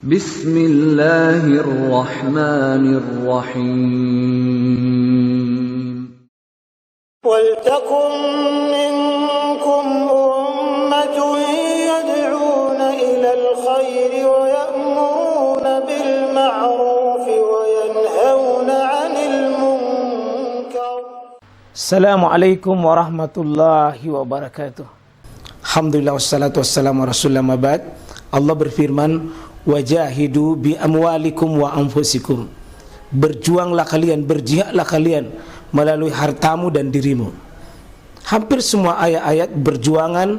Bismillahirrahmanirrahim. وَلْتَكُنْ مِنْكُمْ أُمَّةٌ يَدْعُونَ إِلَى الْخَيْرِ وَيَأْمُرُونَ بِالْمَعْرُوفِ وَيَنْهَوْنَ عَنِ الْمُنْكَرِ. Assalamualaikum warahmatullahi wabarakatuh. Alhamdulillah wassalatu wassalamu rasulullah mabad. Allah berfirman, wajahidu bi amwalikum wa anfusikum. Berjuanglah kalian, berjihadlah kalian melalui hartamu dan dirimu. Hampir semua ayat-ayat berjuangan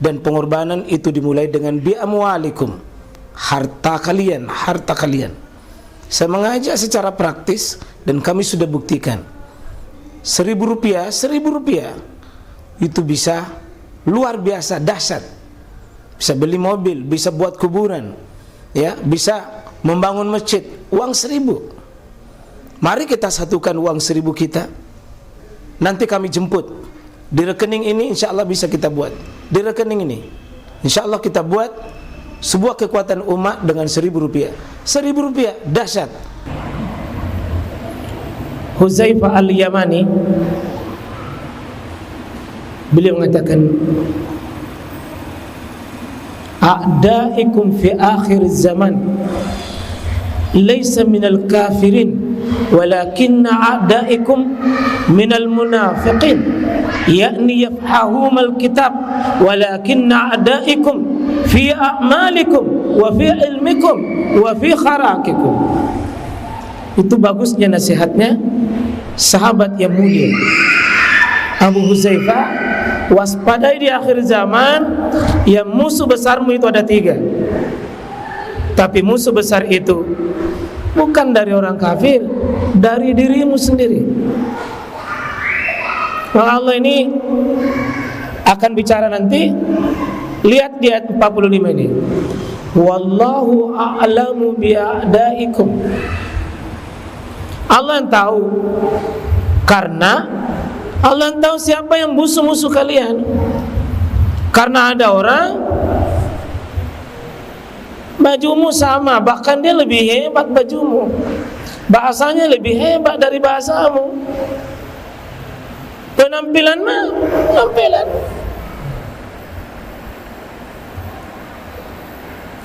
dan pengorbanan itu dimulai dengan bi amwalikum, harta kalian, harta kalian. Saya mengajak secara praktis dan kami sudah buktikan. Rp1.000 itu bisa luar biasa dahsyat. Bisa beli mobil, bisa buat kuburan, ya, bisa membangun masjid. Uang 1.000. Mari kita satukan uang 1.000 kita. Nanti kami jemput. Di rekening ini insya Allah bisa kita buat. Di rekening ini insya Allah kita buat sebuah kekuatan umat dengan Rp1.000. Rp1.000 dahsyat. Huzaifah al-Yamani beliau mengatakan, a'daikum fi akhir zaman laysa minal kafirin walakinna a'daikum minal munafiqin, yakni yafhahumal kitab walakinna a'daikum fi a'malikum wa fi ilmikum wa fi kharaqikum. Itu bagusnya nasihatnya sahabat yang mulia Abu Huzaifah. Waspadai di akhir zaman, yang musuh besarmu itu ada 3. Tapi musuh besar itu bukan dari orang kafir, dari dirimu sendiri. Maka Allah ini akan bicara nanti. Lihat di ayat 45 ini, wallahu a'lamu bi'a'daikum. Allah yang tahu, karena Allah yang tahu siapa yang musuh-musuh kalian. Karena ada orang bajumu sama, bahkan dia lebih hebat bajumu, bahasanya lebih hebat dari bahasamu, penampilan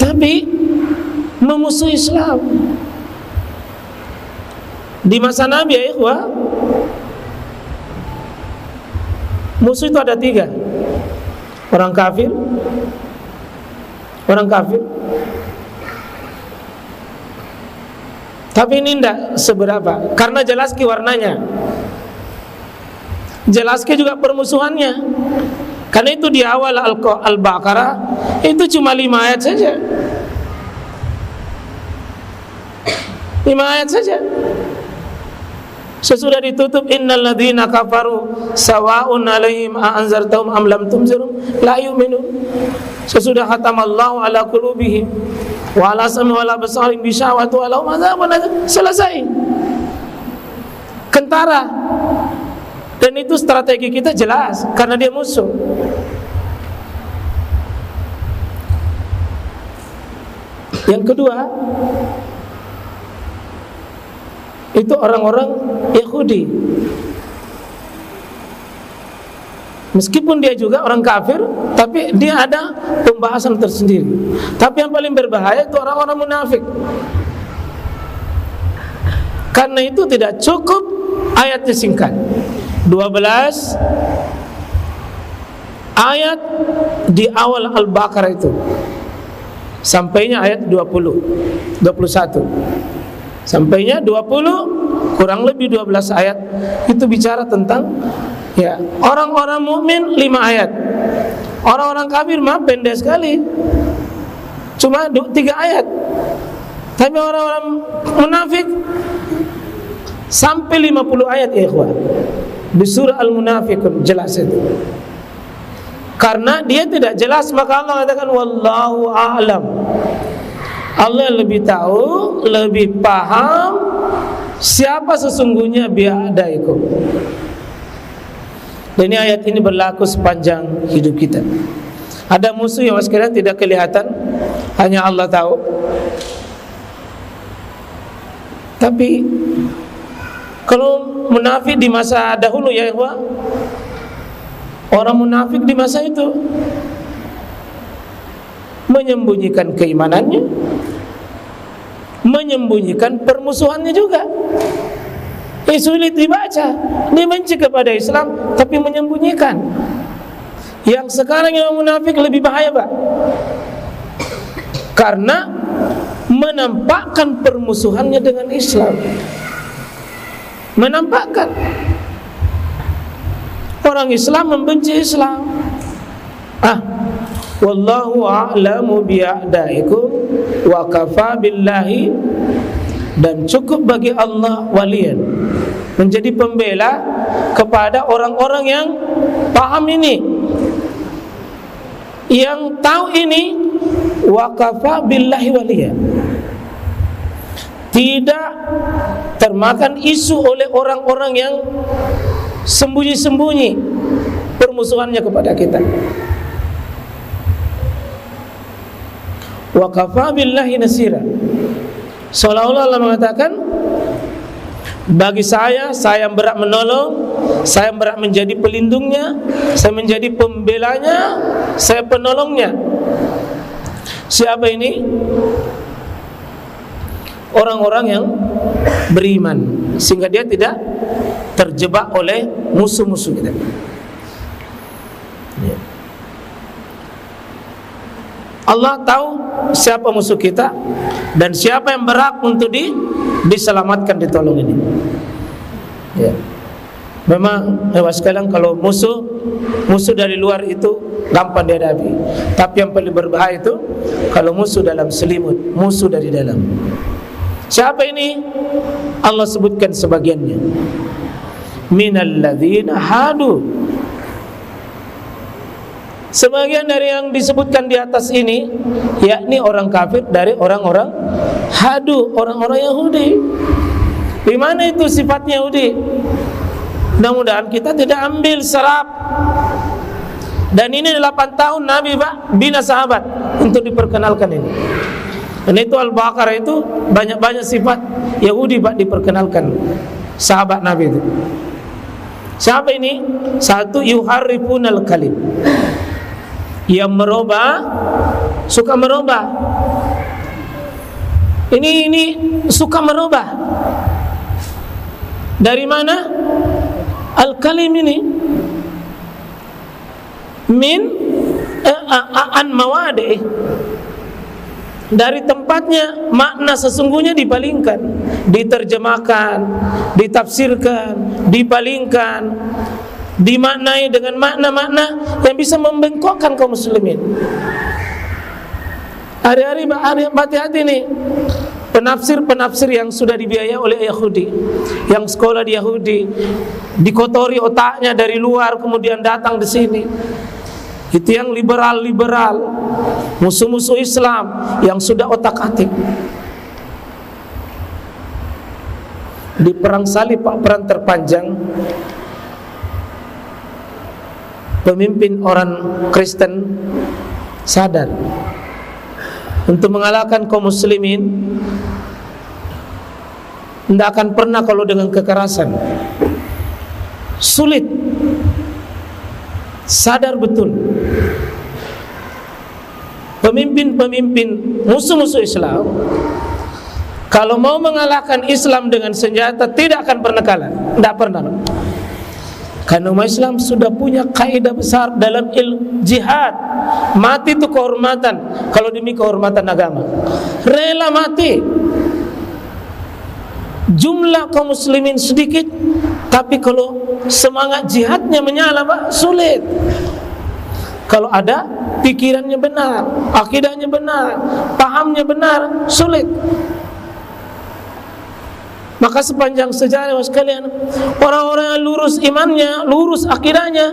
tapi memusuhi Islam. Di masa Nabi, ya ikhwah, musuh itu ada 3. Orang kafir, tapi ini tidak seberapa, karena jelas warnanya, jelas juga permusuhannya. Karena itu di awal Al-Baqarah itu cuma 5 ayat saja, 5 ayat saja. Sesudah ditutup, innal ladzina kafaru sawa'un 'alaihim a anzartahum am lam tunzirum la yu'minun. Sesudah khatamallahu ala qulubihim wa ala sam'ihim wa ala absarihim bisyahwati wa lahum adzabun adzim. Selesai. Kentara. Dan itu strategi kita jelas, karena dia musuh. Yang kedua, itu orang-orang Yahudi. Meskipun dia juga orang kafir, tapi dia ada pembahasan tersendiri. Tapi yang paling berbahaya itu orang-orang munafik. Karena itu tidak cukup ayatnya singkat. 12 ayat di awal Al-Baqarah itu, sampainya ayat 20, 21. Sampainya 20, kurang lebih 12 ayat. Itu bicara tentang, ya, orang-orang mukmin 5 ayat. Orang-orang kafir mah pendek sekali, cuma 3 ayat. Tapi orang-orang munafik sampai 50 ayat, ya ikhwah. Di surah Al-Munafiqun jelas itu. Karena dia tidak jelas, maka Allah katakan wallahu a'lam. Allah lebih tahu, lebih paham siapa sesungguhnya bi'adaikum. Dan ini ayat ini berlaku sepanjang hidup kita. Ada musuh yang sekiranya tidak kelihatan, hanya Allah tahu. Tapi kalau munafik di masa dahulu ya ikhwah, orang munafik di masa itu menyembunyikan keimanannya, menyembunyikan permusuhannya juga. Sulit dibaca. Dia benci kepada Islam tapi menyembunyikan. Yang sekarang yang munafik lebih bahaya, Pak. Karena menampakkan permusuhannya dengan Islam. Menampakkan orang Islam membenci Islam. Wallahu a'lamu bi'a'daikum wa kafa billahi, dan cukup bagi Allah waliyan, menjadi pembela kepada orang-orang yang paham ini, yang tahu ini. Wa kafa billahi waliyan, tidak termakan isu oleh orang-orang yang sembunyi-sembunyi permusuhannya kepada kita. Wa kafa billahi nasira, seolah-olah Allah mengatakan, bagi saya yang berat menolong, saya berat menjadi pelindungnya, saya menjadi pembelanya, saya penolongnya. Siapa ini? Orang-orang yang beriman, sehingga dia tidak terjebak oleh musuh-musuh kita. Allah tahu siapa musuh kita dan siapa yang berhak untuk diselamatkan, ditolong ini. Ya. Memang sekalian, kalau musuh dari luar itu gampang dihadapi, tapi yang paling berbahaya itu kalau musuh dalam selimut, musuh dari dalam. Siapa ini? Allah sebutkan sebagiannya. Minal ladzina hadu. Sebagian dari yang disebutkan di atas ini, yakni orang kafir dari orang-orang hadu, orang-orang Yahudi. Di mana itu sifatnya Yahudi? Mudah-mudahan kita tidak ambil serap. Dan ini 8 tahun Nabi Pak bina sahabat untuk diperkenalkan ini. Dan itu Al-Baqarah itu banyak-banyak sifat Yahudi Pak diperkenalkan sahabat Nabi itu. Siapa ini? Satu, yuharrifunal kalim, yang merubah, suka merubah. Ini suka merubah. Dari mana? Al-kalim ini min an mawadi, dari tempatnya makna sesungguhnya dipalingkan, diterjemahkan, ditafsirkan, dipalingkan, dimaknai dengan makna-makna yang bisa membengkokkan kaum muslimin. Hari-hari hati-hati nih penafsir yang sudah dibiayai oleh Yahudi, yang sekolah di Yahudi, dikotori otaknya dari luar kemudian datang di sini. Itu yang liberal-liberal, musuh-musuh Islam yang sudah otak-atik. Di perang salib Pak, perang terpanjang, pemimpin orang Kristen sadar untuk mengalahkan kaum muslimin tidak akan pernah kalau dengan kekerasan. Sulit. Sadar betul. Pemimpin-pemimpin musuh-musuh Islam kalau mau mengalahkan Islam dengan senjata tidak akan pernah kalah. Tidak pernah. Karena umat Islam sudah punya kaidah besar dalam jihad. Mati itu kehormatan. Kalau demi kehormatan agama, rela mati. Jumlah kaum muslimin sedikit, tapi kalau semangat jihadnya menyala Pak, sulit. Kalau ada pikirannya benar, akidahnya benar, pahamnya benar, sulit. Maka sepanjang sejarah sekalian, orang-orang yang lurus imannya, lurus akidahnya,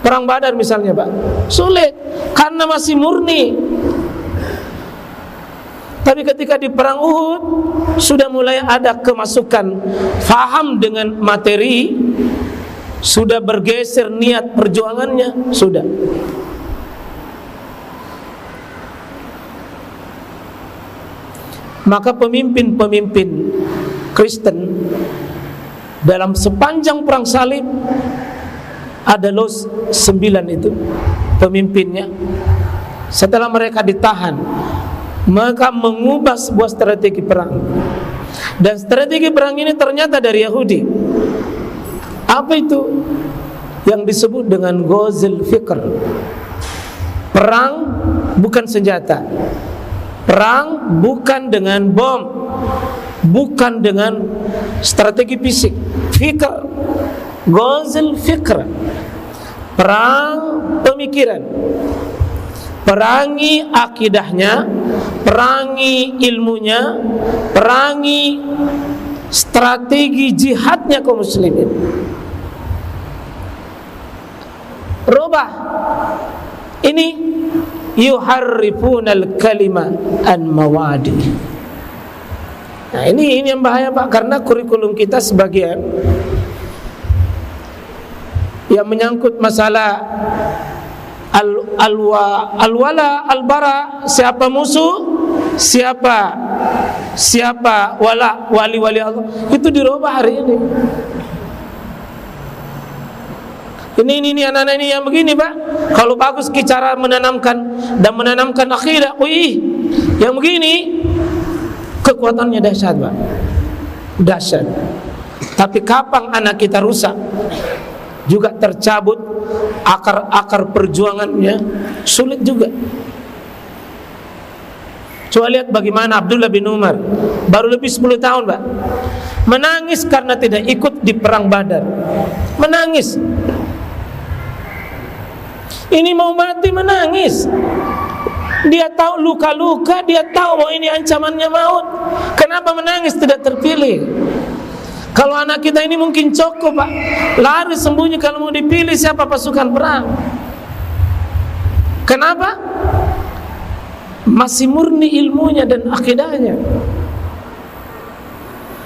perang Badar misalnya Pak, sulit karena masih murni. Tapi ketika di perang Uhud sudah mulai ada kemasukan faham dengan materi, sudah bergeser niat perjuangannya, sudah. Maka pemimpin-pemimpin Kristen dalam sepanjang perang salib ada los 9 itu pemimpinnya. Setelah mereka ditahan, maka mengubah sebuah strategi perang. Dan strategi perang ini ternyata dari Yahudi. Apa itu? Yang disebut dengan ghazul fikr. Perang bukan senjata. Perang bukan dengan bom, bukan dengan strategi fisik. Fikr, ghazul fikr. Perang pemikiran. Perangi akidahnya, perangi ilmunya, perangi strategi jihadnya kaum muslimin. Rubah. Ini yuharrifunal kalima an mawadi. Nah, ini yang bahaya, Pak, karena kurikulum kita sebagian yang menyangkut masalah al-wala al-bara, siapa musuh, siapa wali Allah, itu dirubah hari ini. Ini anak-anak ini yang begini, Pak. Kalau bagus cara menanamkan akidah, yang begini kekuatannya dahsyat, Pak. Dahsyat. Tapi kapan anak kita rusak, juga tercabut akar perjuangannya, sulit juga. Coba lihat bagaimana Abdullah bin Umar, baru lebih 10 tahun, Pak, menangis karena tidak ikut di perang Badar. Menangis. Ini mau mati menangis. Dia tahu luka-luka, dia tahu bahwa ini ancamannya maut. Kenapa menangis tidak terpilih? Kalau anak kita ini mungkin cukup, Pak, lari sembunyi kalau mau dipilih siapa pasukan perang. Kenapa? Masih murni ilmunya dan akidahnya.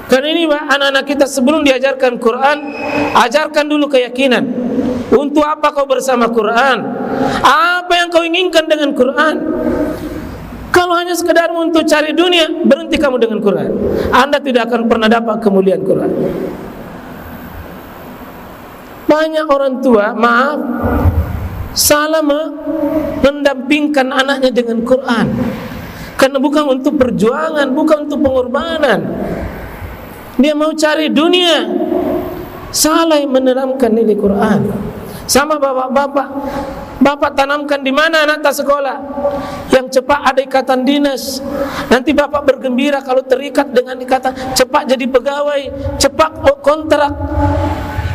Karena ini, Pak, anak-anak kita sebelum diajarkan Quran, ajarkan dulu keyakinan. Untuk apa kau bersama Quran? Apa yang kau inginkan dengan Quran? Kalau hanya sekedar untuk cari dunia, berhenti kamu dengan Quran. Anda tidak akan pernah dapat kemuliaan Quran. Banyak orang tua, maaf, salah mendampingkan anaknya dengan Quran. Karena bukan untuk perjuangan, bukan untuk pengorbanan. Dia mau cari dunia. Salah menanamkan nilai Quran. Sama bapak-bapak, bapak tanamkan di mana anak tak sekolah, yang cepat ada ikatan dinas. Nanti bapak bergembira kalau terikat dengan ikatan, cepat jadi pegawai, cepat kontrak.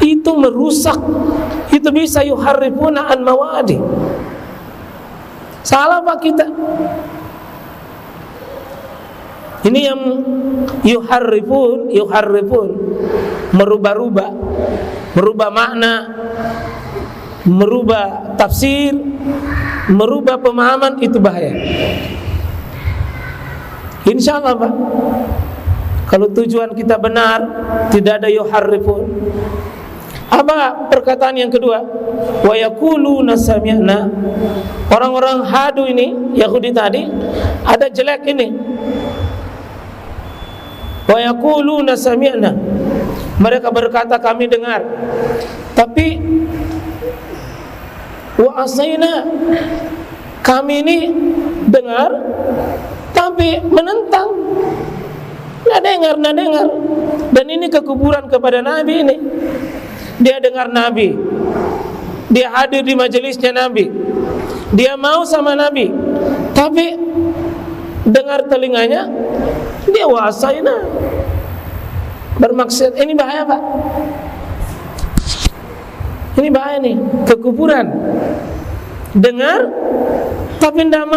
Itu merusak. Itu bisa yuharrifuna an mawadi. Salah, Pak, kita. Ini yang yuharrifun, merubah-rubah, merubah makna, merubah tafsir, merubah pemahaman, itu bahaya. Insya Allah, Pak, kalau tujuan kita benar, tidak ada yuharrifun. Apa perkataan yang kedua? Wa yaquluna sami'na. Orang-orang hadu ini, Yahudi tadi, ada jelek ini. Wa yaquluna sami'na. Mereka berkata kami dengar. Tapi wa asaina, kami ini dengar tapi menentang. Nggak dengar. Dan ini kekufuran kepada Nabi ini. Dia dengar Nabi, dia hadir di majelisnya Nabi, dia mau sama Nabi, tapi dengar telinganya dia wasaina, bermaksud. Ini bahaya, Pak. Ini bahaya nih, kekufuran. Dengar tapi tidak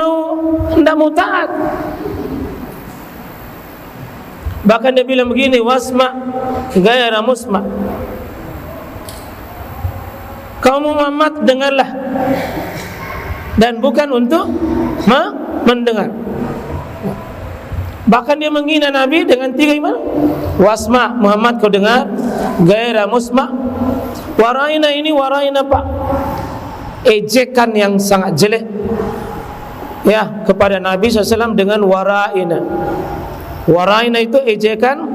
mau taat. Bahkan dia bilang begini, wasma ghaira musma. Kaum Muhammad dengarlah, dan bukan untuk mendengar. Bahkan dia menghina Nabi dengan 3 iman. Wasma, Muhammad kau dengar, ghaira musma. Waraina, ini waraina, Pak, ejekan yang sangat jelek ya kepada Nabi SAW dengan waraina. Waraina itu ejekan,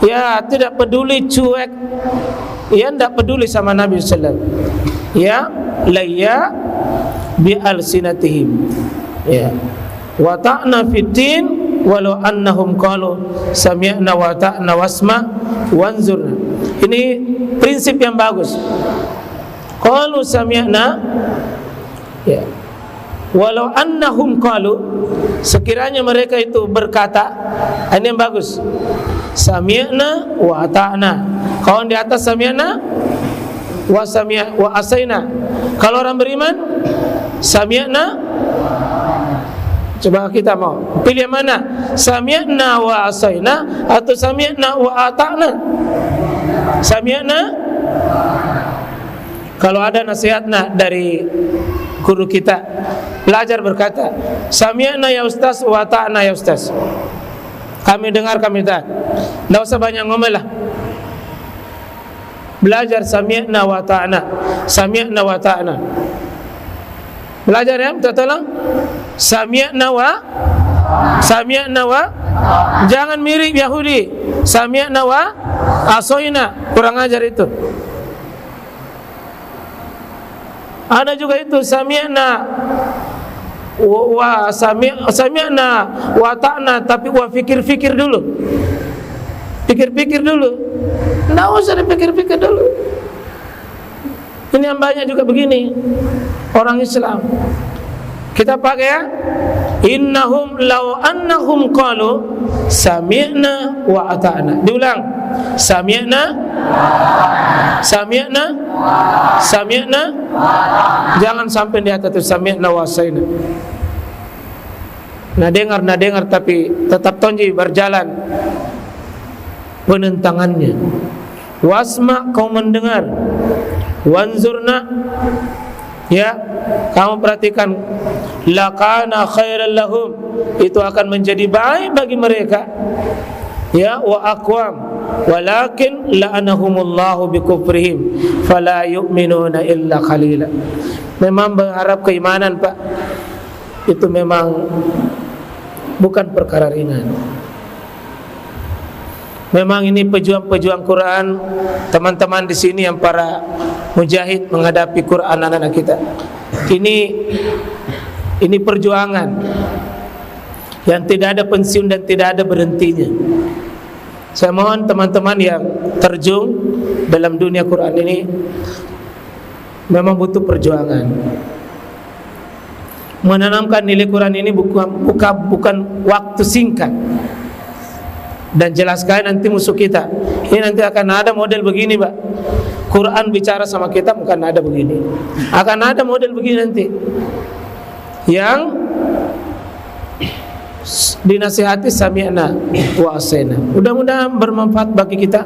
ya tidak peduli, cuek, ya tidak peduli sama Nabi sallallahu alaihi wasallam. Ya, layya bi alsinatihim. Ya. Wa ta'na fiddin walau annahum qalu sami'na wa ta'na wasma wanzurna. Ini prinsip yang bagus. Qalu sami'na, ya, walau annahum qalu, sekiranya mereka itu berkata, ini yang bagus, sami'na wa ta'na. Kalau di atas sami'na wa asaina. Kalau orang beriman sami'na, coba kita mau pilih yang mana? Sami'na wa asaina atau sami'na wa ata'na? Sami'na. Kalau ada nasihatnya dari guru kita, belajar berkata, sami'na ya ustaz wa ta'na ya ustaz. Kami dengar, kami taat. Tidak usah banyak ngomel lah. Belajar sami'na wa ta'na, sami'na wa ta'na. Belajar ya, minta tolong. Sami'na wa, jangan mirip Yahudi. Sami'na wa asoina, kurang ajar itu. Ada juga itu sami'na sami'na wa ta'na, tapi wa fikir-fikir dulu. Pikir-pikir dulu. Enggak usah dipikir-pikir dulu. Ini yang banyak juga begini orang Islam. Kita pakai ya, innahum law annahum qalu sami'na wa ata'na. Diulang. Sami'na, sami'na, sami'na. Jangan sampai di atas itu sami'na wa asaina. Nah dengar tapi tetap tonji berjalan penentangannya. Wasma, kau mendengar. Wanzurna, ya, kamu perhatikan. Lakana khairan lahum, itu akan menjadi baik bagi mereka. Ya, wa aqwam, walakin la'anahumullahu bikufrihim fala yu'minuna illa qalila. Memang berharap keimanan, Pak, itu memang bukan perkara ringan. Memang ini pejuang-pejuang Quran, teman-teman di sini yang para mujahid menghadapi Quran anak-anak kita. Ini perjuangan yang tidak ada pensiun dan tidak ada berhentinya. Saya mohon teman-teman yang terjun dalam dunia Quran ini memang butuh perjuangan. Menanamkan nilai Quran ini bukan waktu singkat. Dan jelas sekali nanti musuh kita. Ini nanti akan ada model begini, Pak. Quran bicara sama kita bukan ada begini. Akan ada model begini nanti. Yang dinasihati sami'na wa asaina. Mudah-mudahan bermanfaat bagi kita.